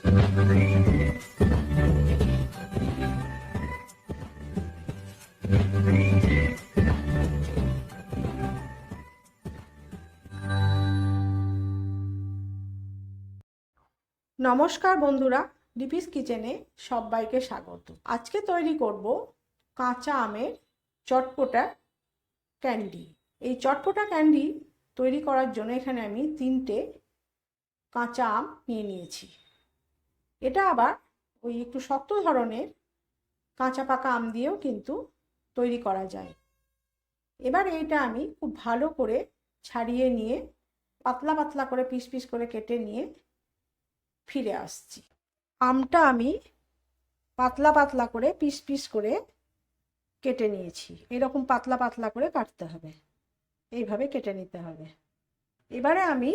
নমস্কার বন্ধুরা, লিপিস কিচেনে সবাইকে স্বাগত। আজকে তৈরি করব কাঁচা আমের চটপটা ক্যান্ডি। এই চটপটা ক্যান্ডি তৈরি করার জন্য এখানে আমি 3টে কাঁচা আম নিয়ে নিয়েছি। এটা আবার ওই একটু শক্ত ধরনের কাঁচা পাকা আম দিয়েও কিন্তু তৈরি করা যায়। এবার এইটা আমি খুব ভালো করে ছাড়িয়ে নিয়ে পাতলা পাতলা করে পিস পিস করে কেটে নিয়ে ফিরে আসছি। আমটা আমি পাতলা পাতলা করে পিস পিস করে কেটে নিয়েছি। এরকম পাতলা পাতলা করে কাটতে হবে, এইভাবে কেটে নিতে হবে। এবারে আমি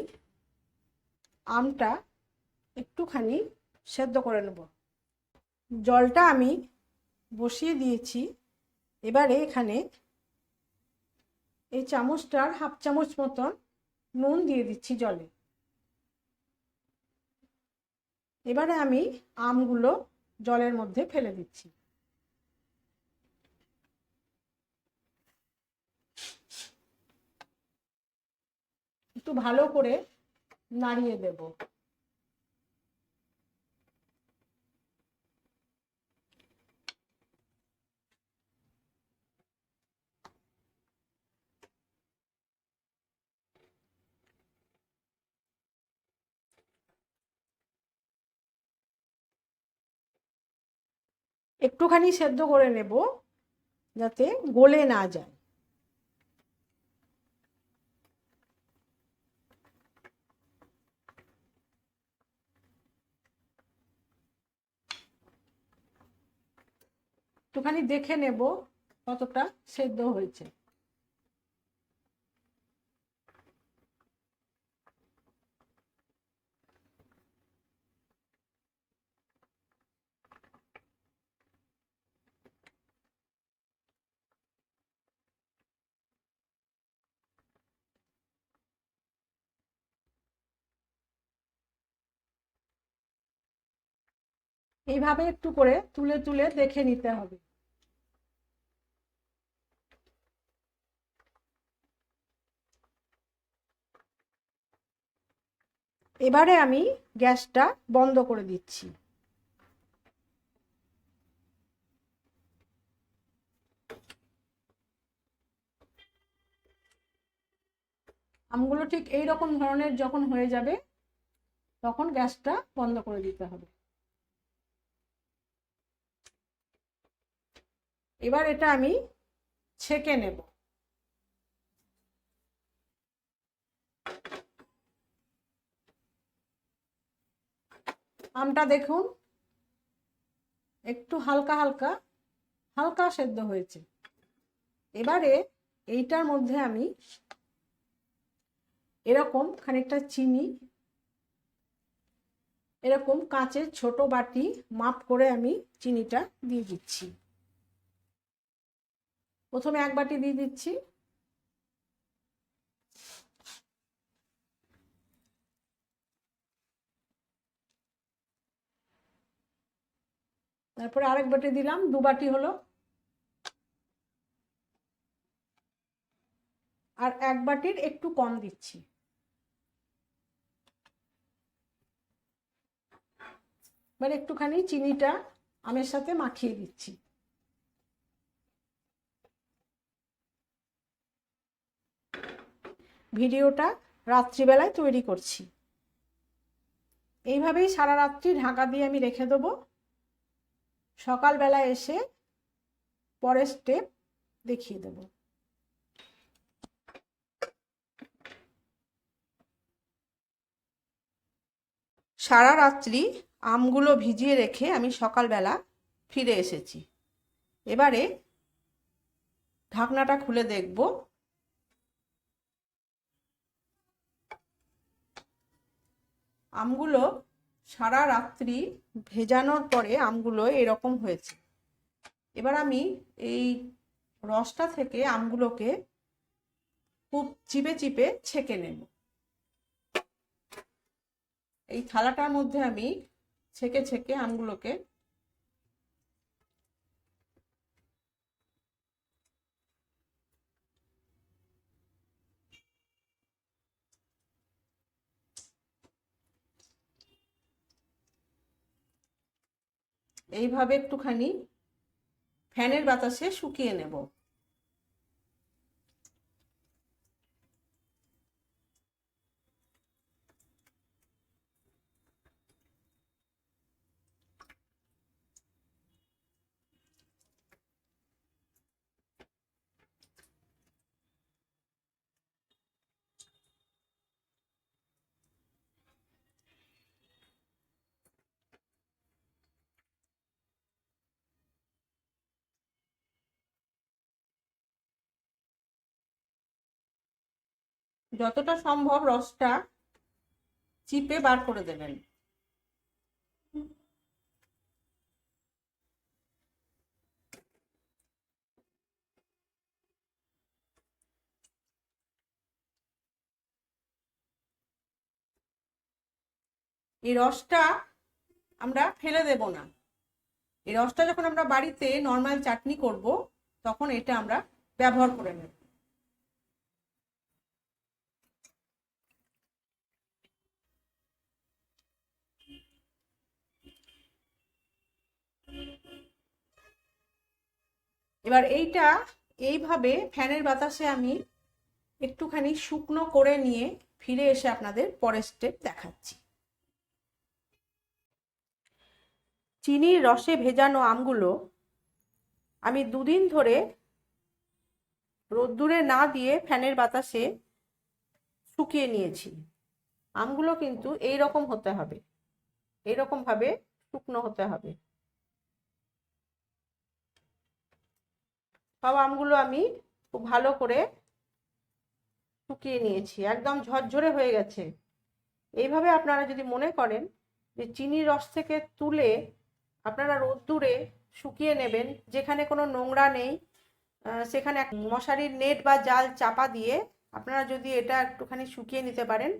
আমটা একটুখানি সেদ্ধ করে নেব। জলটা আমি বসিয়ে দিয়েছি। এবারে এখানে এই চামচটার হাফ চামচ মতন নুন দিয়ে দিচ্ছি জলে। এবারে আমি আমগুলো জলের মধ্যে ফেলে দিচ্ছি। একটু ভালো করে নাড়িয়ে দেব। একটুখানি সেদ্ধ করে নেব যাতে গলে না যায়। একটুখানি দেখে নেব কতটা সেদ্ধ হয়েছে। এইভাবে একটু করে তুলে তুলে দেখে নিতে হবে। এবারে আমি গ্যাসটা বন্ধ করে দিচ্ছি। আমগুলো ঠিক এই রকম ধরনের যখন হয়ে যাবে তখন গ্যাসটা বন্ধ করে দিতে হবে। এবার এটা আমি ছেঁকে নেব। আমটা দেখুন একটু হালকা হালকা হালকা সেদ্ধ হয়েছে। এবারে এইটার মধ্যে আমি এরকম খানিকটা চিনি, এরকম কাঁচের ছোট বাটি মাপ করে আমি চিনিটা দিয়ে দিচ্ছি। প্রথমে 1 বাটি দিয়ে দিচ্ছি। তারপরে আরেক বাটি দিলাম, 2 বাটি হলো। আর 1 বাটির একটু কম দিচ্ছি। এবার একটুখানি চিনিটা আমের সাথে মাখিয়ে দিচ্ছি। ভিডিওটা রাত্রিবেলায় তৈরি করছি। এইভাবেই সারা রাত্রি ঢাকা দিয়ে আমি রেখে দেবো। সকালবেলা এসে পরের স্টেপ দেখিয়ে দেব। সারা রাত্রি আমগুলো ভিজিয়ে রেখে আমি সকালবেলা ফিরে এসেছি। এবারে ঢাকনাটা খুলে দেখব। আমগুলো সারা রাত্রি ভেজানোর পরে আমগুলো এরকম হয়েছে। এবার আমি এই রসটা থেকে আমগুলোকে খুব চিপে চিপে ছেঁকে নেব। এই থালাটার মধ্যে আমি ছেঁকে ছেঁকে আমগুলোকে এইভাবে একটুখানি ফ্যানের বাতাসে শুকিয়ে নেব। যতটা সম্ভব রসটা চিপে বার করে দেবেন। এই রসটা আমরা ফেলে দেব না। এই রসটা যখন আমরা বাড়িতে নর্মাল চাটনি করব তখন এটা আমরা ব্যবহার করে নেব। এবার এইটা এইভাবে ফ্যানের বাতাসে আমি একটুখানি শুকনো করে নিয়ে ফিরে এসে আপনাদের পরের স্টেপ দেখাচ্ছি। চিনির রসে ভেজানো আমগুলো আমি 2 দিন ধরে রোদ্দুরে না দিয়ে ফ্যানের বাতাসে শুকিয়ে নিয়েছি। আমগুলো কিন্তু এই রকম হতে হবে, এইরকম ভাবে শুকনো হতে হবে। সব আমগুলো আমি খুব ভালো করে শুকিয়ে নিয়েছি, একদম ঝরঝরে হয়ে গেছে। এইভাবে আপনারা যদি মনে করেন যে চিনির রস থেকে তুলে আপনারা রোদ্দুরে শুকিয়ে নেবেন, যেখানে কোনো নোংরা নেই সেখানে মশারির নেট বা জাল চাপা দিয়ে আপনারা যদি এটা একটুখানি শুকিয়ে নিতে পারেন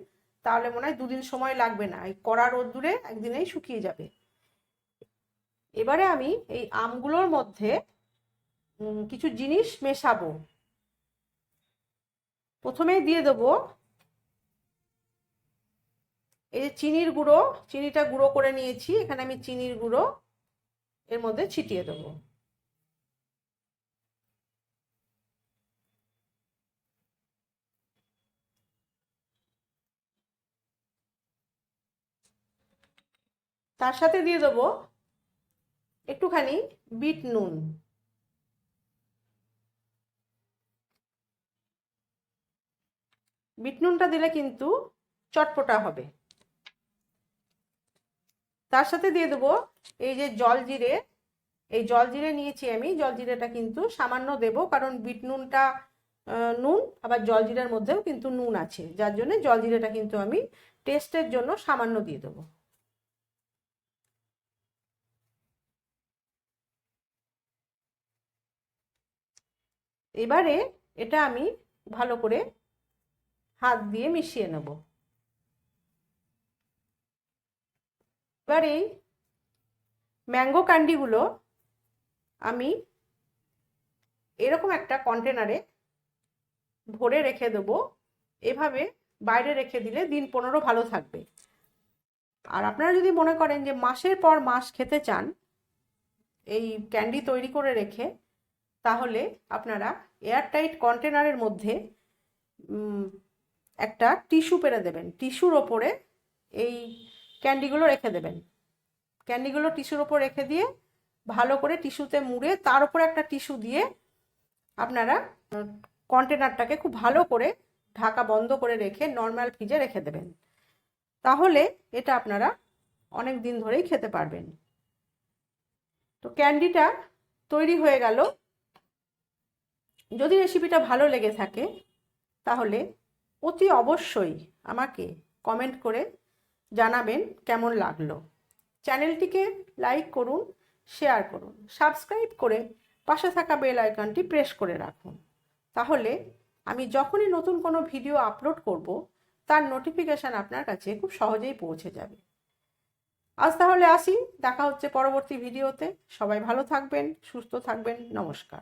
তাহলে মনে হয় 2 দিন সময় লাগবে না, এই কড়া রোদ্দুরে একদিনেই শুকিয়ে যাবে। এবারে আমি এই আমগুলোর মধ্যে কিছু জিনিস মেশাবো। প্রথমেই দিয়ে দেবো এই যে চিনির গুঁড়ো, চিনিটা গুঁড়ো করে নিয়েছি, এখানে আমি চিনির গুঁড়ো এর মধ্যে ছিটিয়ে দেবো। তার সাথে দিয়ে দেবো একটুখানি বিট নুন। বিট নুনটা দিলে কিন্তু চটপটা হবে। তার সাথে দিয়ে দেবো এই যে জলজিরে, এই জলজিরে নিয়েছি আমি, জলজিরেটা কিন্তু সামান্য দেব, কারণ বিট নুনটা নুন, আবার জলজিরার মধ্যেও কিন্তু নুন আছে, যার জন্য জলজিরেটা কিন্তু আমি টেস্টের জন্য সামান্য দিয়ে দেবো। এবারে এটা আমি ভালো করে হাত দিয়ে মিশিয়ে নেব। এবার এই ম্যাঙ্গো ক্যান্ডিগুলো আমি এরকম একটা কন্টেনারে ভরে রেখে দেবো। এভাবে বাইরে রেখে দিলে দিন 15 ভালো থাকবে। আর আপনারা যদি মনে করেন যে মাসের পর মাস খেতে চান এই ক্যান্ডি তৈরি করে রেখে, তাহলে আপনারা এয়ারটাইট কন্টেনারের মধ্যে একটা টিস্যু পেরে দেবেন, টিস্যুর ওপরে এই ক্যান্ডিগুলো রেখে দেবেন। ক্যান্ডিগুলো টিস্যুর ওপর রেখে দিয়ে ভালো করে টিস্যুতে মুড়ে তার উপরে একটা টিস্যু দিয়ে আপনারা কন্টেনারটাকে খুব ভালো করে ঢাকা বন্ধ করে রেখে নর্মাল ফ্রিজে রেখে দেবেন। তাহলে এটা আপনারা অনেক দিন ধরেই খেতে পারবেন। তো ক্যান্ডিটা তৈরি হয়ে গেল। যদি রেসিপিটা ভালো লেগে থাকে তাহলে অতি অবশ্যই আমাকে কমেন্ট করে জানাবেন কেমন লাগলো। চ্যানেলটিকে লাইক করুন, শেয়ার করুন, সাবস্ক্রাইব করে পাশে থাকা বেল আইকনটি প্রেস করে রাখুন। তাহলে আমি যখনই নতুন কোনো ভিডিও আপলোড করব তার নোটিফিকেশান আপনার কাছে খুব সহজেই পৌঁছে যাবে। আজ তাহলে আসি, দেখা হচ্ছে পরবর্তী ভিডিওতে। সবাই ভালো থাকবেন, সুস্থ থাকবেন, নমস্কার।